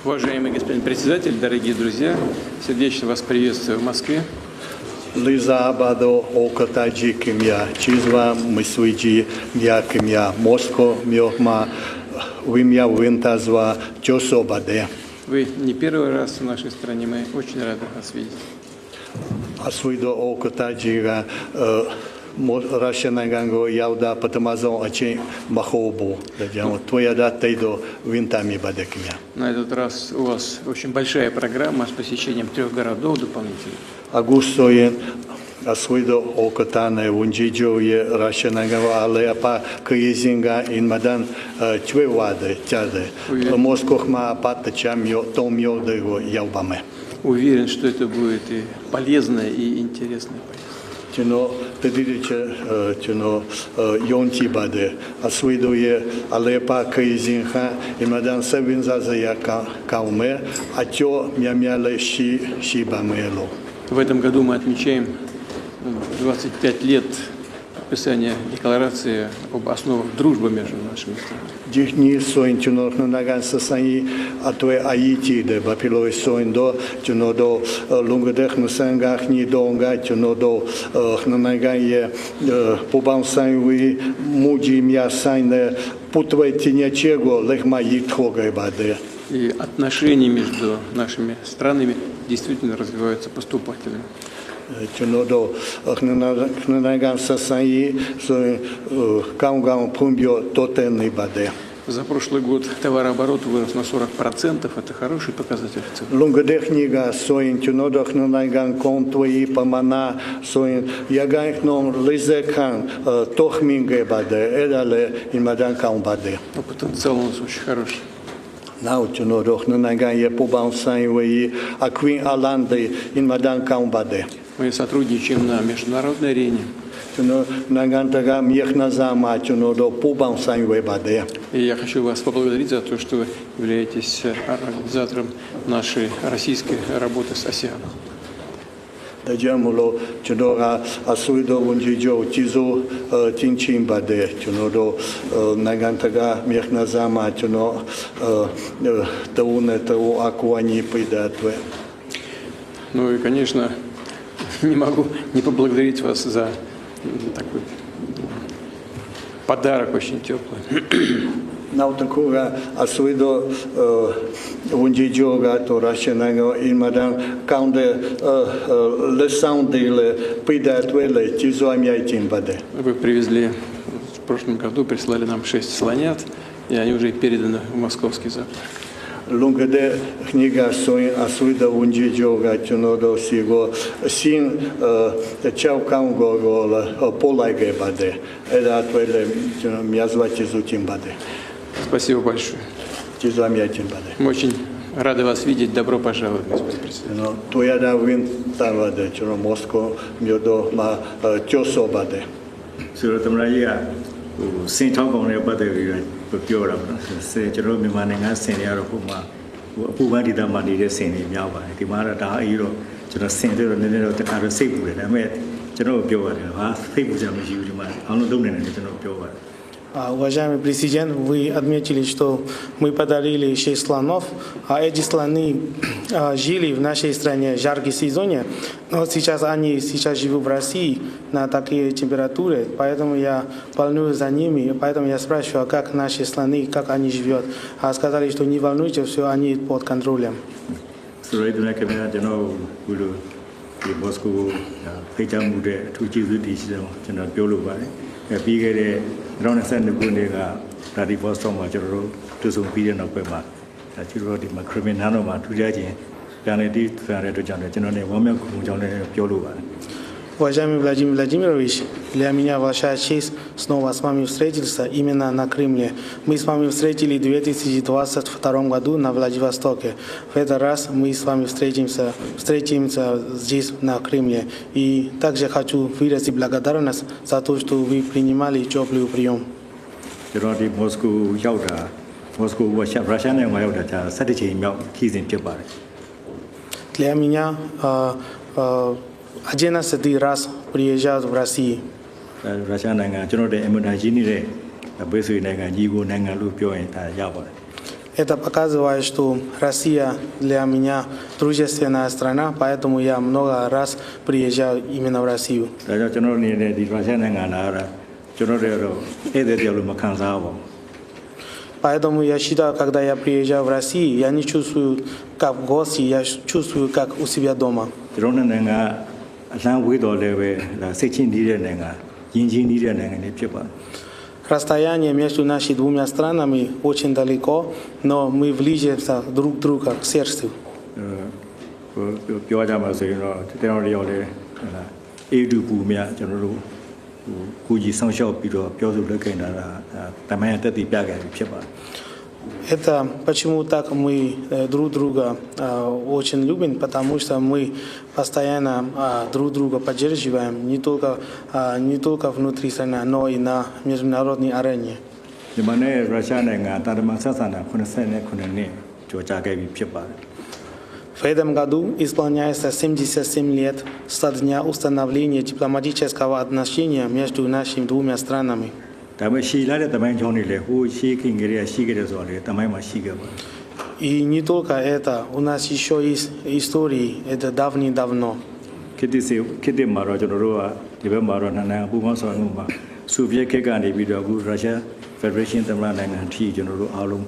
Уважаемый господин председатель, дорогие друзья, сердечно вас приветствую в Москве. Лизабадо окатаджи кимья, чизва мисуиджи мья кимья, Моско мьохма, вимья винтазва, чособаде. Вы не первый раз в нашей стране, мы очень рады вас видеть. Асуидо окатаджига Рашанаганго яуда патамазон ачи махобу, дадямо твояда тейдо винтами бадекимья. На этот раз у вас очень большая программа с посещением 3 городов дополнительно. Агустоен Асуидо окатане унджиджое Рашанаганго алеапа каизинга инмадан чвеваде тяде. Москохма патачамьо томьо дего яубаме. Уверен, что это будет и полезная, и интересная поездка. Чино тедириче чино йонтибаде асуидое алепа каизинха имадан севинзазая кауме ачо мямяле шибамело. В этом году мы отмечаем 25 лет подписания декларации об основах дружбы между нашими странами. Дихни соин чино наган сасаи атуе аити де бапилой соин до чино до лунгадех нусангах ни донга чино до нагае побам сайуи муджи мя сайне путвайте нечего лехма итхога баде. И отношения между нашими странами действительно развиваются поступательно. Чунодо наган сасаи соин каугам пумбио тотенный баде. За прошлый год товарооборот вырос на 40%. Это хороший показатель в целом. Лунгадехнига соин чунодох наган контуи памана соин яганхном лизекан тохминге баде эдале имадан каун баде. Но потенциал у нас очень хороший. Нау чунодох наган е побам сайуи аквин аланде имадан каун баде. Мы сотрудничаем на международной арене. И я хочу вас поблагодарить за то, что вы являетесь организатором нашей российской работы с АСЕАНом. Дадjamolo чудора асуидо унджиджо тизо тинчин баде чудо нагантага мехназама чудо тауне тау акуани придатве. Ну и, конечно, не могу не поблагодарить вас за такой подарок очень теплый. Наутакуга асуидо унджиджога то рашенага имадан каунде лесаундиле придатвеле тизоамяйтин баде. Вы привезли в прошлом году, прислали нам 6 слонят, и они уже переданы в московский зоопарк. Лунгаде книга соин асуида унджиджога чунодо сиго син чаукаунго гола полайге баде. Это твоеле мязвати зутим баде. Спасибо большое. Мы очень рады вас видеть. Добро пожаловать, господин председатель. Уважаемый президент, вы отметили, что мы подарили 6 слонов, а эти слоны жили в нашей стране в жарком сезоне, но сейчас они живут в России на такие температуры, поэтому я волнуюсь за ними, поэтому я спрашиваю, как наши слоны, как они живут. А сказали, что не волнуйтесь, все они под контролем. Rona San Bunega, Radi Boston, Majoro, to some period of Pema, that you wrote in my criminal to Jaji, Janadi, Ferret, General Woman, John Pioluba. Уважаемый Владимир Владимирович, для меня большая честь снова с вами встретиться именно на Кремле. Мы с вами встретились в 2022 году на Владивостоке. В этот раз мы с вами встретимся здесь на Кремле. И также хочу выразить благодарность за то, что вы принимали теплый прием. Для меня 11 раз приезжают в Россию. Это показывает, что Россия для меня дружественная страна, поэтому я много раз приезжаю именно в Россию. ဒါကြောင့်ကျွန်တော်အနေနဲ့ဒီရုရှားနိုင်ငံလာတာကျွန်တော်တို့တော့ဧည့်သည်တယောက်လိုမခံစားပါဘူး Поэтому я считаю, когда я приезжаю в Россию, я не чувствую как гость, я чувствую как у себя дома. ကျွန်တော်နိုင်ငံအလံဝေးတော်လည်းပဲဒါစိတ်ချင်းနေတဲ့နိုင်ငံယဉ်ကျေးနေတဲ့နိုင်ငံတွေဖြစ်ပါတယ် Расстояние между нашими двумя странами очень далеко, но мы влижемся друг к другу к сердцу. ပြောကြမှာဆိုရင်တော့ကျွန်တော်တို့ရောက်တယ်ဟုတ်လားအေဒူပူမြကျွန်တော်တို့ကိုကြီးဆောင်ရှောက်ပြီးတော့ပြောဆိုလက်ခံတာတမန်ရတက်တည်ပြခဲ့ပြီဖြစ်ပါတယ် Это почему так мы друг друга очень любим, потому что мы постоянно друг друга поддерживаем не только внутри страны, но и на международной арене. မြန်မာနဲ့ရုရှားနိုင်ငံတာတမန်ဆက်ဆံတာ89နှစ်ကျော်ကြာခဲ့ပြီဖြစ်ပါတယ် В этом году исполняется 77 лет со дня установления дипломатического отношения между нашими двумя странами. ဒါပေမဲ့ရှီလာတဲ့တမန်ကြောင်းတွေလည်းဟိုရှေးခင်ကလေးရှိခဲ့တယ်ဆိုတော့လေတမန်မှာရှိခဲ့ပါ И не только это, у нас еще есть истории, это давно. ခေတ်တစ်မှာတော့ကျွန်တော်တို့ကဒီဘက်မှာတော့နိုင်ငံပူပေါင်းဆောင်မှုမှာဆိုဗီယက်ခေတ်ကနေပြီးတော့အခုရုရှားဖက်ဒရေးရှင်းသမ္မတနိုင်ငံအထိကျွန်တော်တို့အားလုံး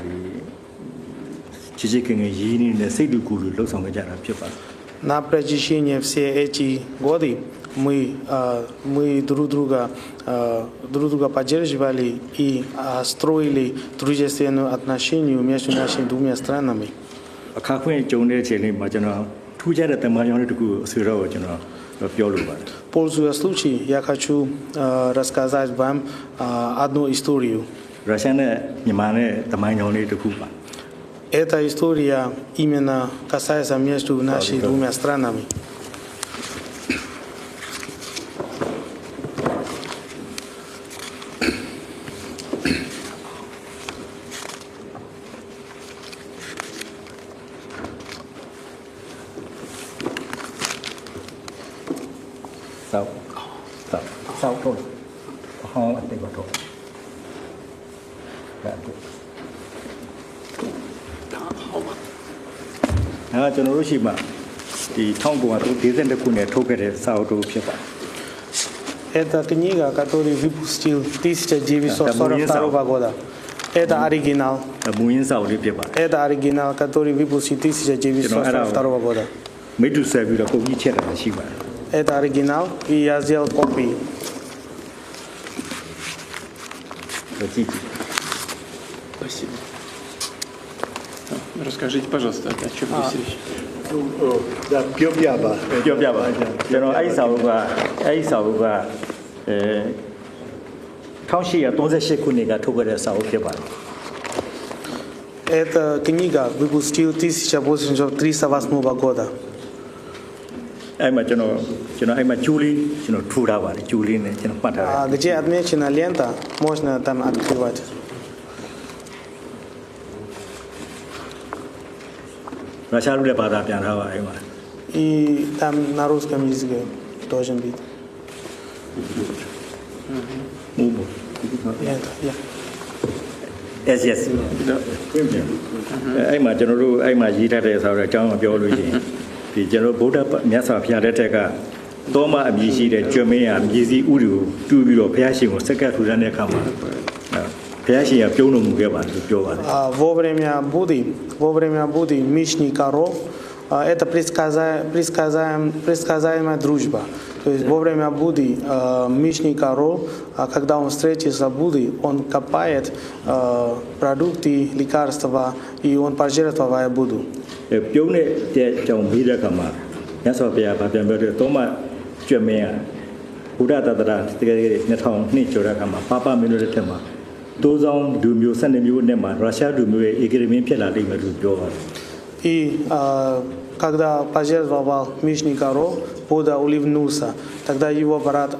ဒီချစ်ခင်ရင်းနှီးနဲ့စိတ်တူကိုယ်တူလှုပ်ဆောင်ကြတာဖြစ်ပါတယ် На протяжении все эти годы мы друг друга поддерживали и строили дружественные отношения между нашими двумя странами. အခါခွင့်ကြုံတဲ့အချိန်လေးမှာကျွန်တော်ထူးခြားတဲ့တမန်ကြောင်းလေးတစ်ခုအဆွေတော်ကိုကျွန်တော်ပြောလိုပါတယ် Пользуясь случаем, я хочу рассказать вам одну историю. ရုရှားနဲ့မြန်မာနဲ့တမန်ကြောင်းလေးတစ်ခုပါ Эта история именно касается между нашими двумя странами. Sao thôi không anh vào thôiကျွန်တော်တို့ရှိမှဒီ1930ခုနှစ်ထုတ်ခဲ့တဲ့စာအုပ်တို့ဖြစ်ပါတယ် Это книга, которую выпустил 1942 года. Это оригинал. မူရင်းစာအုပ်လေးဖြစ်ပါတယ် Это оригинал, который выпустил 1942 года. မိတူဆက်ပြီးတော့ပုံကြီးချက်တာရှိပါတယ် Это оригинал, и я сделал копии. ကြည့် Спасибо. Расскажите, пожалуйста, о чем здесь речь. ဒါပြောပြပါ ပြောပြပါကျွန်တော်အဲ့ဒီစာအုပ်က1838ခုနှစ်ကထုတ်ခဲ့တဲ့စာအုပ်ဖြစ်ပါတယ် Эта книга выпустил 1838 года. အဲ့မှာကျွန်တော်အဲ့မှာကျူးလေးကျွန်တော်ထူထားပါတယ်ကျူးလေးနဲ့ကျွန်တော်မှတ်ထားတယ် Где отмечена лента, можно там открывать. ရုရှားလူတဲ့ဘာသာပြန်ထားပါအဲ့မှာ И там на русском языке должен быть. မူမူ Это, я. yes အဲ့မှာကျွန်တော်တို့အဲ့မှာရေးထားတဲ့ဆိုတော့အကြောင်းပြောလို့ရှိရင်ဒီကျွန်တော်ဗုဒ္ဓမြတ်စွာဘုရားလက်ထက်ကတောမအမည်ရှိတဲ့ကျွမ်းမင်းရမြေစည်းဥတွေကိုတူးပြီးတော့ဘုရားရှင်ကိုစက္ကပ်ထူထမ်းတဲ့အခါမှာဘုရားရှင်ကပြုံးတော်မူခဲ့ပါတယ်လို့ပြောပါတယ် Во время Будды Мишни Каро это предсказаемая дружба. То есть во время Будды Мишни Каро, когда он встретился с Буддой, он копает продукты, лекарства, и он пожертвовал Будду. ပြုံးတဲ့ကြောင့်ပြီးတဲ့အခါမှာမြတ်စွာဘုရားဗာပြန်ပြောတယ်တောမကျွမ်းမင်းရဘုရားတတရာတကယ်2000နှစ်ကျော်တဲ့အခါမှာပါပမင်းတို့လက်ထက်မှာတိုးဆောင်လူမျိုး12မျိုးနဲ့မှာရုရှားလူမျိုးရဲ့ဧကရမင်းဖြစ်လာလိမ့်မယ်လို့ပြောပါတယ် И когда пожертвовал Мишни Каро, Будда улыбнулся. Тогда его брат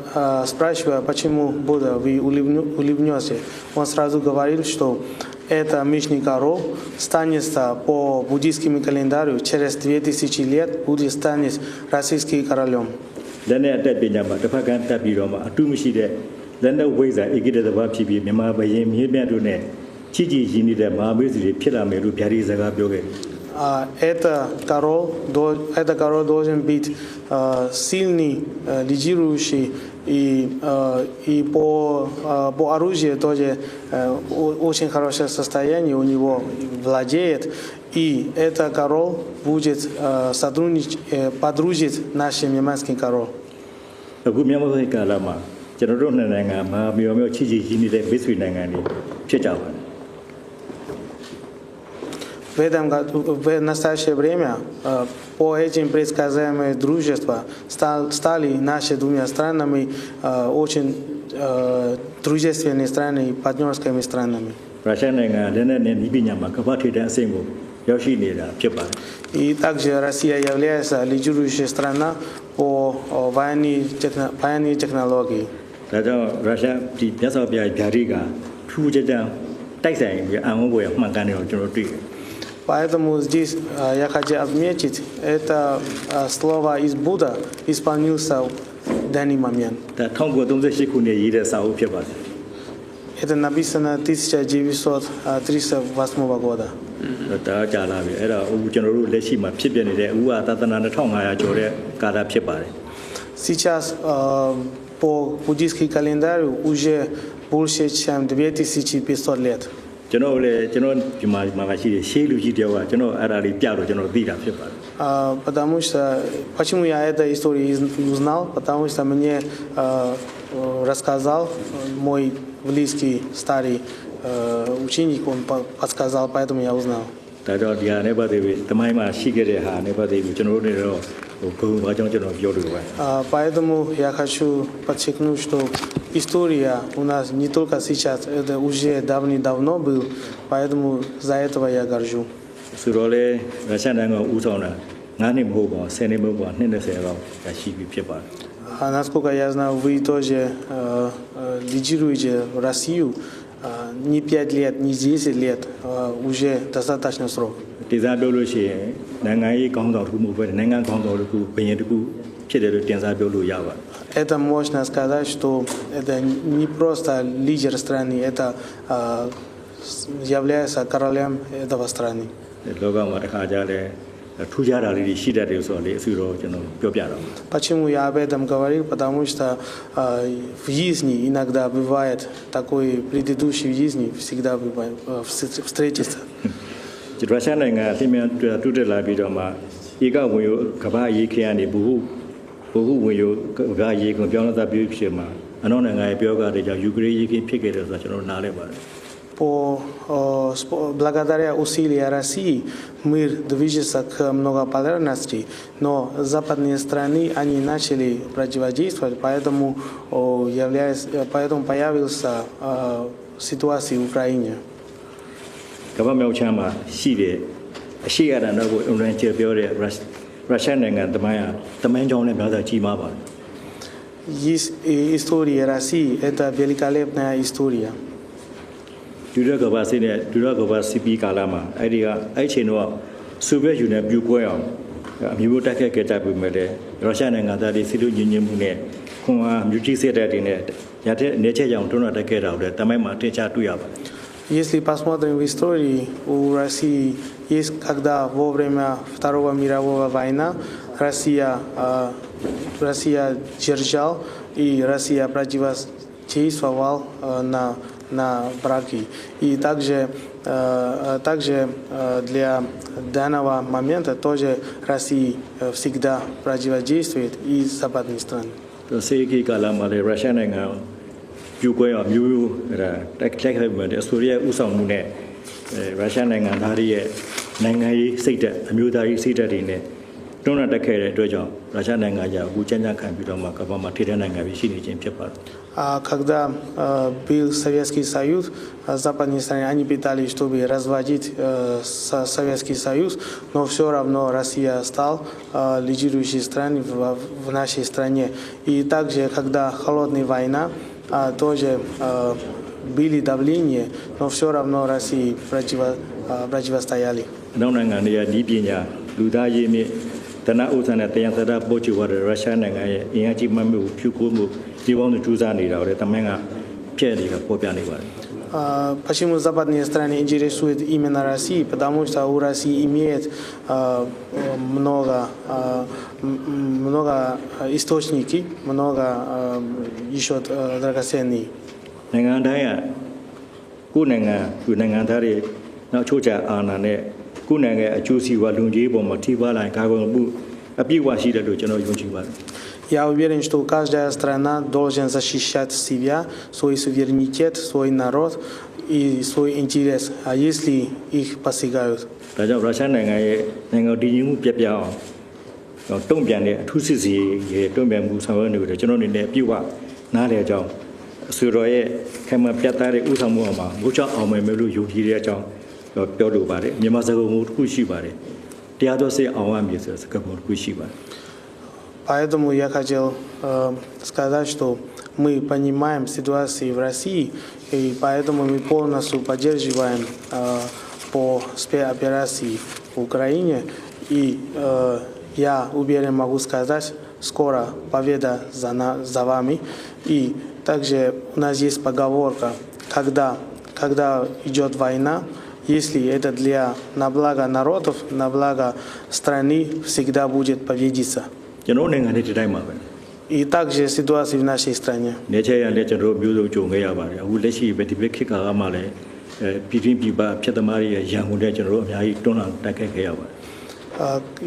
спрашивает, почему Будда вы улыбнете. Он сразу говорил, что это Мишни Каро станет по буддийскому календарю через 2000 лет будет станет российским королем. လက်နဲ့အတက်ပညာမှာတစ်ဖက်ကတက်ပြီးတော့မှအတူမရှိတဲ့လက်နဲ့ဝိဇ္ဇာဧကိတသဘာဖြစ်ပြီးမြန်မာဘယင်မြေမြတ်တို့နဲ့ ချစ်ကြည်ရင်းနေတဲ့မဟာမိတ်ဆွေတွေဖြစ်လာမယ်လို့ဗျာဒိစကားပြောခဲ့တယ် Это король должен быть сильный, лидирующий и по оружию тоже очень хорошее состояние у него владеет. И это король будет подружить нашим немецким король. အခုမြန်မာပြည်ကာလမှာကျွန်တော်တို့နှစ်နိုင်ငံမှာမြောချစ်ကြည်ရင်းနေတဲ့မိတ်ဆွေနိုင်ငံတွေဖြစ်ကြပါတယ် В настоящее время по этим предсказаемым дружествам стали наши двумя странами очень дружественными странами и партнерскими странами. ရုရှားနိုင်ငံလက်နက်နဲ့ဤပညာမှာကမ္ဘာထိပ်တန်းအဆင့်ကိုရောက်ရှိနေတာဖြစ်ပါတယ် И также Россия является лидирующей страной по военной технологии. ဒါကြောင့်ရုရှားဒီမြတ်စွာဘုရားဗျာဒိကထူးခြားခြားတိုက်ဆိုင်ပြီးအံ့ဩဖွယ်မှန်ကန်တယ်ကိုကျွန်တော်တွေ့တယ် Поэтому здесь я хочу отметить, это слово из Будда исполнился в данный момент. ဒါ1938ခုနှစ်ရေးတဲ့စာအုပ်ဖြစ်ပါတယ် Это написано 1938 года. ဒါကြာလာပြီအဲ့ဒါအခုကျွန်တော်တို့လက်ရှိမှာဖြစ်ပြနေတဲ့ဥဟာသာသနာ2500ကျော်တဲ့ကာလဖြစ်ပါတယ် Сейчас по буддийскому календарю уже больше, чем 2500 лет. ကျွန်တော်လည်းကျွန်တော်ဒီမှာရှိတဲ့ရှေးလူကြီးတယောက်ကကျွန်တော်အဲ့ဒါလေးပြတော့ကျွန်တော်သိတာဖြစ်ပါတယ် Потому что, почему я эту историю узнал, потому что мне рассказал мой близкий старый ученик, он подсказал, поэтому я узнал. ဒါကြောင့်ဒီဟာနဲ့ပတ်သက်ပြီးတမိုင်းမှာရှိခဲ့တဲ့ဟာနဲ့ပတ်သက်ပြီးကျွန်တော်တို့လည်းတော့ဘုံဘာကြောင့်ကျွန်တော်ပြောလို့ပါ Поэтому я хочу подчеркнуть, что история у нас не только сейчас, это уже давно был, поэтому за этого я горжу. ဆိုတော့လေရုရှားနိုင်ငံဦးဆောင်တာ9နှစ်မဟုတ်ပါဘူး10နှစ်မဟုတ်ပါဘူး20လောက်ရှိပြီဖြစ်ပါတယ် Насколько я знаю, вы тоже лидируете Россию не 5 лет, не 10 лет, уже достаточно срок. ဒီစားပြောလို့ရှိရင်နိုင်ငံရေးကောင်းဆောင်တစ်ခုမဟုတ်ဘဲနိုင်ငံကောင်းဆောင်တစ်ခုဘယ်ရင်တစ်ခုဖြစ်တယ်လို့တင်စားပြောလို့ရပါတယ် Это можно сказать, что это не просто лидер страны, это является королем этого страны. လောကမှာတစ်ခါကြလဲထူးခြားတာလေးတွေရှိတတ်တယ်ဆိုတော့လေအဆူတော့ကျွန်တော်ပြောပြတော့ Почему я об этом говорил? Потому что в жизни иногда бывает такой предыдущей жизни всегда бывает встретиться. ရုရှားနိုင်ငံအသိဉာဏ်တူတက်လာပြီးတော့မှဧကဝင်ရောကမ္ဘာရေးခရန်နေဘူးဝင်ရောကမ္ဘာရေးကိုပြောင်းလဲတာပြုဖြစ်မှာအနောက်နိုင်ငံရဲ့ပြောကားတဲ့ကြောင့်ယူကရိန်းရေးခင်းဖြစ်ခဲ့တယ်ဆိုတော့ကျွန်တော်နားလဲပါတယ် Благодаря усилиям России мир движется к многополярности, но западные страны они начали противодействовать, поэтому появился ситуация в Украине. ကမ္ဘာမြောက်ချမ်းမှာရှိတယ်အရှိရတာတော့ကိုအွန်လိုင်းကျေပြောတဲ့ရုရှားနိုင်ငံတမိုင်းကြောင်းနဲ့များစွာကြီးမားပါတယ် Есть история России, это великолепная история. ဒုရကဘာစီနဲ့ဒုရကဘာစီပီကာလာမှာအဲ့ချိန်တော့ဆိုဗီယက်ယူနီယံပြိုကွဲအောင်အမျိုးတက်ခဲ့ကြပြီမဲ့လေရုရှားနိုင်ငံသားတွေစီလိုညင်ညင်မှုနဲ့ခွန်အားမြူကြီးစစ်တပ်တွေနဲ့ရတဲ့နေချက်ကြောင့်တွန်းတက်ခဲ့တာကိုလည်းတမိုင်းမှာတင်ချတွေ့ရပါတယ် Если посмотрим в истории, у России есть, когда во время Второй мировой войны Россия держал и Россия противодействовал на враги. И также для данного момента тоже Россия всегда противодействует и западные страны. စေကီကာလာမှာလေရုရှားနိုင်ငံပြိုကွဲအောင်မျိုးတက်ခဲ့ပြီးတဲ့အစိုးရဥဆောင်မှုနဲ့ရုရှားနိုင်ငံသားတွေရဲ့နိုင်ငံရေးစိတ်ဓာတ်အမျိုးသားရေးစိတ်ဓာတ်တွေနဲ့တွန်းတက်ခဲ့တဲ့အတွက်ကြောင့်ရုရှားနိုင်ငံကအခုကြမ်းကြမ်းခံပြီးတော့မှကမ္ဘာမှာထိတဲ့နိုင်ငံပဲရှိနေခြင်းဖြစ်ပါတယ် Когда был Советский Союз, западные страны они пытались, чтобы разводить Советский Союз, но все равно Россия стала лидирующей страной в нашей стране. И также, когда холодная война, тоже были давления, но все равно России противостояли. နောက်နိုင်ငံတွေကဒီပညာလူသားရေးမြင့်တနအုပ်ဆန်တဲ့တရားစတာပို့ချဝတဲ့ရုရှားနိုင်ငံရဲ့အင်အားကြီးမှတ်မှုဖြူခိုးမှုဒီပေါင်းစုစူးစမ်းနေတာကိုလည်းတမန်ကပြည့်နေတာပေါ်ပြနေပါတယ် почему западные страны интересуют именно России? Потому что у России имеет много источников, много еще драгоценных. နိုင်ငံတိုင်းကကိုယ်နိုင်ငံသူနိုင်ငံသားတွေနောက်ချိုးချအာဏာနဲ့ကိုယ်နိုင်ငံအကျိုးစီးပွားလုံခြုံရေးပေါ်မှာထိပါလာကာကွယ်မှုအပြည့်အဝရှိတယ်လို့ကျွန်တော်ယုံကြည်ပါတယ် Я уверен, что каждая страна должна защищать себя, свой суверенитет, свой народ и свой интерес, а если их посягают. ဒါကြောင့်ရုရှားနိုင်ငံရဲ့နိုင်ငံတည်ငြိမ်မှုပြတ်ပြတ်အောင်တုံ့ပြန်တဲ့အထူးစစ်စီရဲ့တုံ့ပြန်မှုဆောင်ရွက်နေတယ်ကျွန်တော်အနေနဲ့အပြည့်အဝနားလည်အကြောင်းအစိုးရရဲ့ခံမှပြတ်သားတဲ့ဥဆောင်မှုအမှာမိုးချအောင်မယ်လို့ယုံကြည်တဲ့အကြောင်းပြောလိုပါတယ်မြန်မာစကားပုံတစ်ခုရှိပါတယ်တရားတော်စိတ်အောင်ရမည်ဆိုတဲ့စကားပုံတစ်ခုရှိပါတယ် Поэтому я хотел сказать, что мы понимаем ситуацию в России, и поэтому мы полностью поддерживаем по спецоперации в Украине. И я уверен, могу сказать, скоро победа за вами. И также у нас есть поговорка, когда идет война, если это на благо народов, на благо страны, всегда будет победиться. ကျွန်တော်နိုင်ငံနဲ့ဒီတိုင်းမှာပဲ И также ситуация в нашей стране. နေချရလည်းကျွန်တော်မျိုးစုံကြုံခဲ့ရပါတယ်အခုလက်ရှိပဲဒီဘက်ခေတ်ကမှလည်းပြည်တွင်းပြည်ပဖြတ်သမားတွေရရန်ကုန်တဲ့ကျွန်တော်တို့အများကြီးတွန်းလှန်တိုက်ခိုက်ခဲ့ရပါတယ်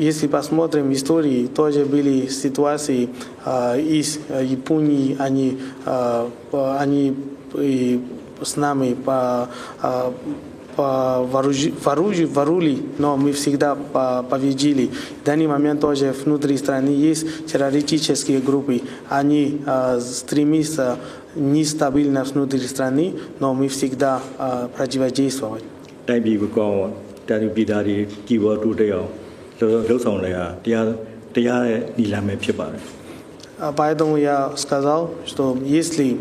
Если посмотрим истории, тоже были ситуации из Японии, они с нами ворули, но мы всегда победили. В данный момент тоже внутри страны есть террористические группы. Они стремятся нестабильно внутри страны, но мы всегда противодействовали. တိုက်ပြည်ကောင်းတာပြည်သားတွေကြည်ပေါ်တိုးတက်အောင်လှုပ်ဆောင်နေတာတရားရဲ့ညီလာမယ်ဖြစ်ပါတယ် Поэтому я сказал, что если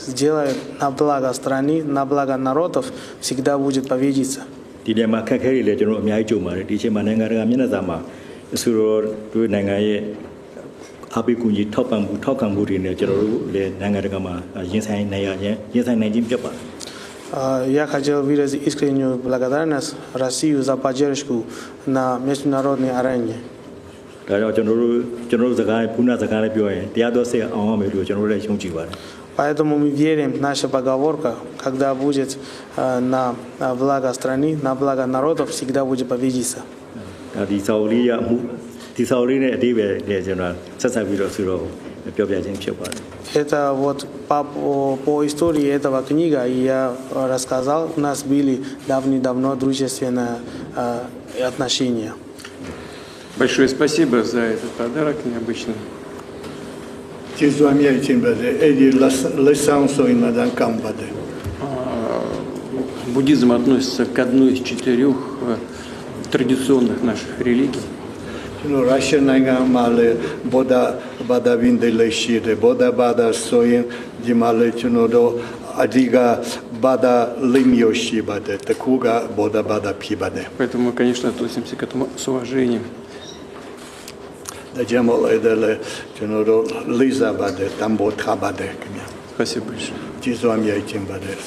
сделают на благо страны, на благо народов, всегда будет победиться. ဒီနေရာမှာခက်ခဲတွေလည်းကျွန်တော်အများကြီးကြုံပါတယ်ဒီအချိန်မှာနိုင်ငံတကာမျက်နှာစာမှာအစိုးရတို့နိုင်ငံရဲ့အပိကူကြီးထောက်ပံ့မှုတွေနဲ့ကျွန်တော်တို့လည်းနိုင်ငံတကာမှာရင်ဆိုင်နိုင်ခြင်းဖြစ်ပါတယ် Я хотел выразить искреннюю благодарность России за поддержку на международной арене. ဒါကြောင့်ကျွန်တော်တို့စကားခုနစကားလေးပြောရင်တရားတော်စိတ်အောင်ရမယ်လို့ကျွန်တော်တို့လည်းယုံကြည်ပါတယ် Поэтому мы верим, наша поговорка, когда будет на благо страны, на благо народов, всегда будет победиться. ဒါဒီစာအုပ်လေးရမှုဒီစာအုပ်လေးနဲ့အတိပ္ပယ်နဲ့ကျွန်တော်ဆက်ဆက်ပြီးတော့ဆိုတော့ပြောပြခြင်းဖြစ်ပါတယ် Это вот по истории этого книга я рассказал, у нас были давно дружественные отношения. Большое спасибо за этот подарок необычный. ကျေးဇူးအများကြီးတင်ပါတယ်အဲ့ဒီလက်ဆောင်ဆိုရင်မကမ်းပါတယ် Буддизм относится к одной из 4 традиционных наших религий. ကျွန်တော်ရုရှားနိုင်ငံမှာလည်းဗုဒ္ဓဘာသာဝင်တွေလည်းရှိတယ်ဗုဒ္ဓဘာသာဆိုရင်ဒီမှာလည်းကျွန်တော်တို့အဓိကဘာသာလေးမျိုးရှိပါတယ်တခုကဗုဒ္ဓဘာသာဖြစ်ပါတယ် Поэтому мы, конечно, относимся к этому с уважением. ဒါကြောင့်မို့လည်းကျွန်တော်တို့လေးစားပါတယ်တန်ဖိုးထားပါတယ်ခင်ဗျာ Спасибо большое. ကျေးဇူးအများကြီးတင်ပါတယ်